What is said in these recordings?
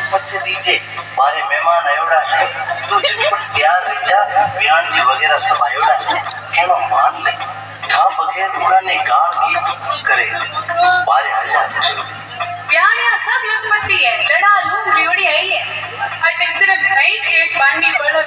मारे मेहमान आयोड़ा है तो जिस प्यार रिचा बयान जी वगैरह सब आयोड़ा कहना मान ले था बगैर उड़ाने गाल गीत करे मारे आजा बयान या सब लखपति है लड़ा लूं लियोड़ी आई है अटे सिर्फ नहीं केक बांडी पड़ो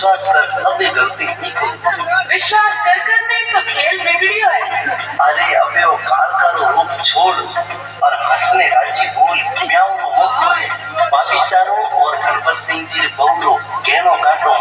विश्वास कर अबे गलती विश्वास कर करने तो खेल बिगड़ियो है अरे अबे वो काल का रूप छोड़ और हंसने राजी बोल म्याऊं मुख खोले पाकिस्तानों और गणपत सिंह जी बहुरो कहनो काटो